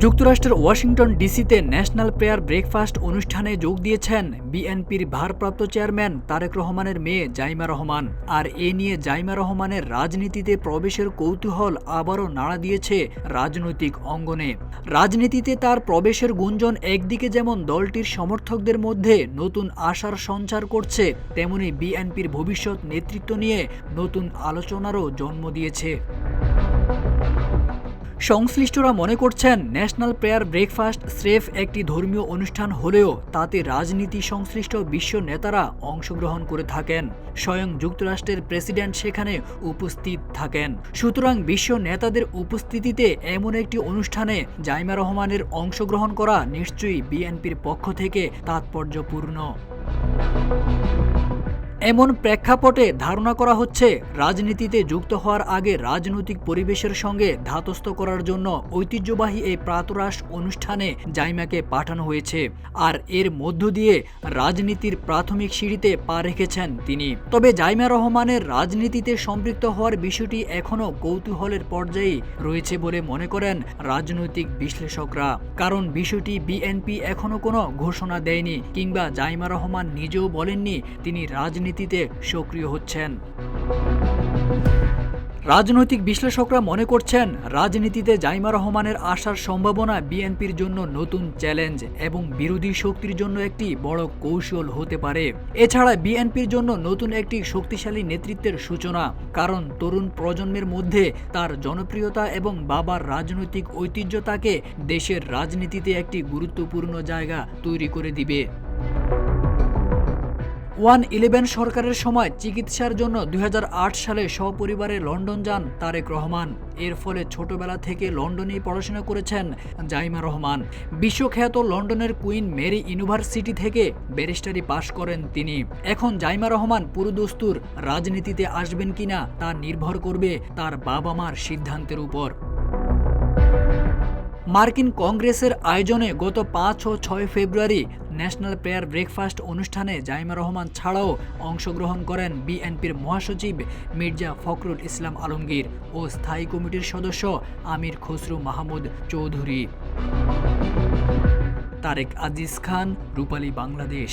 যুক্তরাষ্ট্রের Washington ডিসিতে national prayer breakfast অনুষ্ঠানে যোগ দিয়েছেন বিএনপির ভারপ্রাপ্ত চেয়ারম্যান তারেক রহমানের মেয়ে জাইমা রহমান। আর এ নিয়ে জাইমা রহমানের রাজনীতিতে প্রবেশের কৌতূহল আবারও নাড়া দিয়েছে রাজনৈতিক অঙ্গনে। রাজনীতিতে তার প্রবেশের গুঞ্জন একদিকে যেমন দলটির সমর্থকদের মধ্যে নতুন আশার সঞ্চার করছে, তেমনি বিএনপির ভবিষ্যৎ নেতৃত্ব নিয়ে নতুন আলোচনারও জন্ম দিয়েছে। সংশ্লিষ্টরা মনে করছেন ন্যাশনাল প্রেয়ার ব্রেকফাস্ট স্রেফ একটি ধর্মীয় অনুষ্ঠান হলেও তাতে রাজনীতি সংশ্লিষ্ট বিশ্ব নেতারা অংশগ্রহণ করে থাকেন। স্বয়ং যুক্তরাষ্ট্রের প্রেসিডেন্ট সেখানে উপস্থিত থাকেন। সুতরাং বিশ্ব নেতাদের উপস্থিতিতে এমন একটি অনুষ্ঠানে জাইমা রহমানের অংশগ্রহণ করা নিশ্চয়ই বিএনপির পক্ষ থেকে তাৎপর্যপূর্ণ। এমন প্রেক্ষাপটে ধারণা করা হচ্ছে, রাজনীতিতে যুক্ত হওয়ার আগে রাজনৈতিক পরিবেশের সঙ্গে ধাতস্থ করার জন্য ঐতিহ্যবাহী এই প্রাতরাশ অনুষ্ঠানে জাইমাকে পাঠানো হয়েছে। আর এর মধ্য দিয়ে রাজনীতির প্রাথমিক সিঁড়িতে পা রেখেছেন তিনি। তবে জাইমা রহমানের রাজনীতিতে সম্পৃক্ত হওয়ার বিষয়টি এখনও কৌতূহলের পর্যায়ে রয়েছে বলে মনে করেন রাজনৈতিক বিশ্লেষকরা। কারণ বিষয়টি বিএনপি এখনও কোনো ঘোষণা দেয়নি, কিংবা জাইমা রহমান নিজেও বলেননি তিনি রাজনীতিতে সক্রিয় হচ্ছেন। রাজনৈতিক বিশ্লেষকরা মনে করছেন, রাজনীতিতে জাইমা রহমানের আসার সম্ভাবনা বিএনপির জন্য নতুন চ্যালেঞ্জ এবং বিরোধী শক্তির জন্য একটি বড় কৌশল হতে পারে। এছাড়া বিএনপির জন্য নতুন একটি শক্তিশালী নেতৃত্বের সূচনা, কারণ তরুণ প্রজন্মের মধ্যে তার জনপ্রিয়তা এবং বাবার রাজনৈতিক ঐতিহ্য তাকে দেশের রাজনীতিতে একটি গুরুত্বপূর্ণ জায়গা তৈরি করে দিবে। 1-11 সরকারের সময় চিকিৎসার জন্য 2008 সালে সপরিবারে লন্ডন যান তারেক রহমান। এর ফলে ছোটবেলা থেকে লন্ডনেই পড়াশোনা করেছেন জাইমা রহমান। বিশ্বখ্যাত লন্ডনের কুইন মেরি ইউনিভার্সিটি থেকে ব্যারিস্টারি পাশ করেন তিনি। এখন জাইমা রহমান পুরোদস্তুর রাজনীতিতে আসবেন কিনা তা নির্ভর করবে তার বাবা মার সিদ্ধান্তের উপর। মার্কিন কংগ্রেসের আয়োজনে গত 5 ও 6 ফেব্রুয়ারি ন্যাশনাল প্রেয়ার ব্রেকফাস্ট অনুষ্ঠানে জাইমা রহমান ছাড়াও অংশগ্রহণ করেন বিএনপির মহাসচিব মির্জা ফখরুল ইসলাম আলমগীর ও স্থায়ী কমিটির সদস্য আমির খসরু মাহমুদ চৌধুরী। তারেক আজিজ খান, রূপালী বাংলাদেশ।